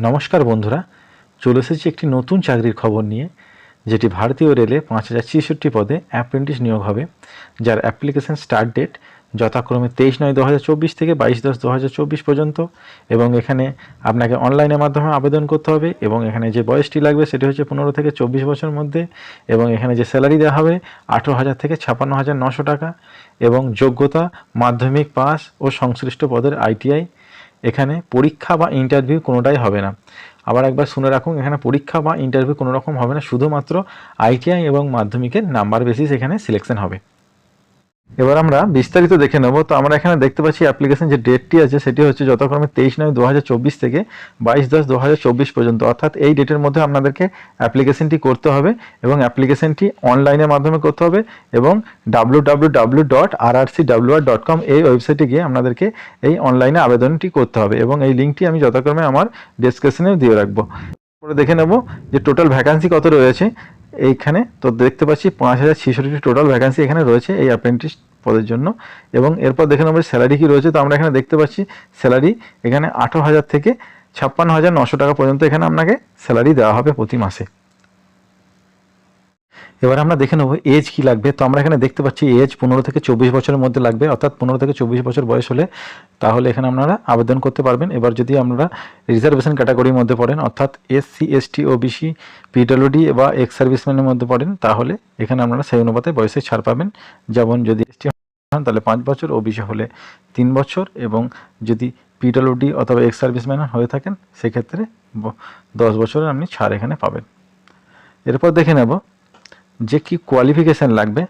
নমস্কার বন্ধুরা, চলে এসেছি একটি নতুন চাকরির খবর নিয়ে, যেটি ভারতীয় রেলে 5066 পদে অ্যাপ্রেন্টিস নিয়োগ হবে, যার অ্যাপ্লিকেশন স্টার্ট ডেট যথাক্রমে 23/9/2024 থেকে 22/10/2024 পর্যন্ত। এবং এখানে আপনাকে অনলাইনের মাধ্যমে আবেদন করতে হবে এবং এখানে যে বয়সটি লাগবে সেটি হচ্ছে 15 থেকে 24 বছরের মধ্যে। এবং এখানে যে স্যালারি দেওয়া হবে 18,000 থেকে 56,900 টাকা এবং যোগ্যতা মাধ্যমিক পাস ও সংশ্লিষ্ট পদের ITI। এখানে পরীক্ষা বা ইন্টারভিউ কোনোটাই হবে না। আবার একবার শুনে রাখুন, এখানে পরীক্ষা বা ইন্টারভিউ কোনো রকম হবে না, শুধুমাত্র ITI এবং মাধ্যমিকের নাম্বার বেসিস এখানে সিলেকশন হবে। এবার আমরা বিস্তারিত দেখে নেব। তো আমরা এখানে দেখতে পাচ্ছি অ্যাপ্লিকেশন যে ডেটটি আছে সেটি হচ্ছে যথাক্রমে 23/9/2024 থেকে 22/10/2024 পর্যন্ত, অর্থাৎ এই ডেটের মধ্যে আপনাদেরকে অ্যাপ্লিকেশনটি করতে হবে এবং অ্যাপ্লিকেশনটি অনলাইনের মাধ্যমে করতে হবে এবং www.rrcwr.com এই ওয়েবসাইটে গিয়ে আপনাদেরকে এই অনলাইনে আবেদনটি করতে হবে এবং এই লিঙ্কটি আমি যথাক্রমে আমার ডেসক্রিপশনেও দিয়ে রাখবো। পরে দেখে নেব যে টোটাল ভ্যাকান্সি কত রয়েছে এইখানে। তো দেখতে পাচ্ছি 5066টি টোটাল ভ্যাকান্সি এখানে রয়েছে এই অ্যাপ্রেন্টিস পদের জন্য। এবং এরপর দেখে নেব স্যালারি কী রয়েছে। তো আমরা এখানে দেখতে পাচ্ছি স্যালারি এখানে 18,000 থেকে 56,900 টাকা পর্যন্ত এখানে আপনাকে স্যালারি দেওয়া হবে প্রতি মাসে। এবার আমরা দেখে নেব এজ কী লাগবে। তো আমরা এখানে দেখতে পাচ্ছি এজ 15 থেকে 24 বছরের মধ্যে লাগবে, অর্থাৎ 15 থেকে 24 বছর বয়স হলে তাহলে এখানে আপনারা আবেদন করতে পারবেন। এবার যদি আপনারা রিজার্ভেশন ক্যাটাগরির মধ্যে পড়েন, অর্থাৎ SC ST OBC PWD বা এক্স সার্ভিসম্যানের মধ্যে পড়েন, তাহলে এখানে আপনারা সেই অনুপাতে বয়সে ছাড় পাবেন। যেমন যদি ST হন তাহলে 5 বছর, OBC হলে 3 বছর এবং যদি PWD অথবা এক্স সার্ভিসম্যান হয়ে থাকেন সেক্ষেত্রে 10 বছরের আপনি ছাড় এখানে পাবেন। এরপর দেখে নেব যে কি কোয়ালিফিকেশান লাগবে।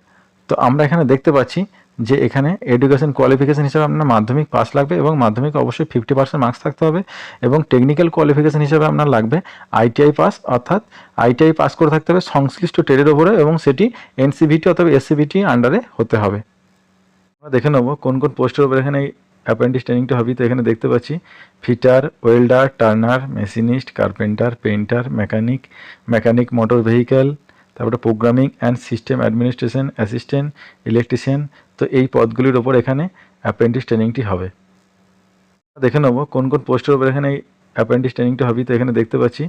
তো আমরা এখানে দেখতে পাচ্ছি যে এখানে এডুকেশন কোয়ালিফিকেশান হিসাবে আপনার মাধ্যমিক পাস লাগবে এবং মাধ্যমিক অবশ্যই 50% মার্কস থাকতে হবে এবং টেকনিক্যাল কোয়ালিফিকেশান হিসাবে আপনার লাগবে ITI পাস, অর্থাৎ ITI পাস করে থাকতে হবে সংশ্লিষ্ট ট্রেডের ওপরে এবং সেটি NCVT অথবা SCVT আন্ডারে হতে হবে। আমরা দেখে নেব কোন কোন পোস্টের ওপর এখানে অ্যাপ্রেন্টিস ট্রেনিংটা হবে। তো এখানে দেখতে পাচ্ছি fitter, welder, turner, machinist, carpenter, painter, mechanic motor vehicle, তারপরে programming and system administration assistant, electrician. তো এই পদগুলির ওপর এখানে অ্যাপ্রেন্টিস ট্রেনিংটি হবে। দেখে নেব কোন কোন পোস্টের ওপর এখানে অ্যাপ্রেন্টিস ট্রেনিংটা হবে। তো এখানে দেখতে পাচ্ছি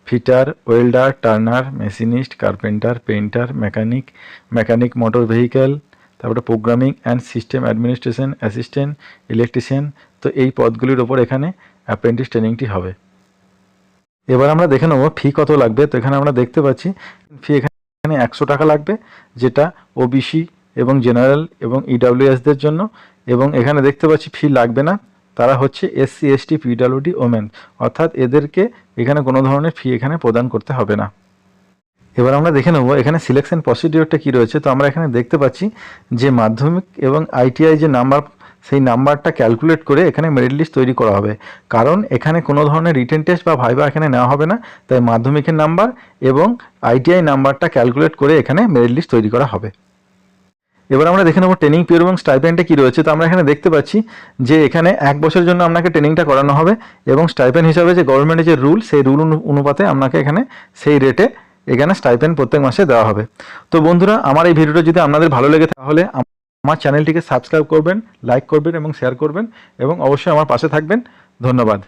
fitter, welder, turner, machinist, carpenter, painter, mechanic motor vehicle, তারপরে programming and system administration assistant, electrician. তো এই পদগুলির ওপর এখানে অ্যাপ্রেন্টিস ট্রেনিংটি হবে। এবার আমরা দেখে নেব ফি কত লাগবে। তো এখানে আমরা দেখতে পাচ্ছি ফি এখানে 100 টাকা লাগবে, যেটা OBC এবং জেনারেল এবং EWSদের জন্য। এবং এখানে দেখতে পাচ্ছি ফি লাগবে না, তারা হচ্ছে SC ST PWD ওমেন, অর্থাৎ এদেরকে এখানে কোনো ধরনের ফি এখানে প্রদান করতে হবে না। এবার আমরা দেখে নেব এখানে সিলেকশন প্রসিডিওরটা কী রয়েছে। তো আমরা এখানে দেখতে পাচ্ছি যে মাধ্যমিক এবং ITI যে নাম্বার, সেই নাম্বারটা ক্যালকুলেট করে এখানে মেরিট লিস্ট তৈরি করা হবে। কারণ এখানে কোনো ধরনের রিটেন টেস্ট বা ভাইভা এখানে নেওয়া হবে না, তাই মাধ্যমিকের নাম্বার এবং ITI নাম্বারটা ক্যালকুলেট করে এখানে মেরিট লিস্ট তৈরি করা হবে। এবার আমরা দেখে নেব ট্রেনিং পিরিয়ড এবং স্টাইপেন্ডে কী রয়েছে। তো আমরা এখানে দেখতে পাচ্ছি যে এখানে 1 বছরের জন্য আপনাকে ট্রেনিংটা করানো হবে এবং স্টাইপেন্ড হিসাবে যে গভর্নমেন্টের যে রুল, সেই রুল অনুপাতে আপনাকে এখানে সেই রেটে এখানে স্টাইপেন্ড প্রত্যেক মাসে দেওয়া হবে। তো বন্ধুরা, আমার এই ভিডিওটা যদি আপনাদের ভালো লেগে তাহলে আমার চ্যানেলটিকে সাবস্ক্রাইব করবেন, লাইক করবেন এবং শেয়ার করবেন এবং অবশ্যই আমার পাশে থাকবেন। ধন্যবাদ।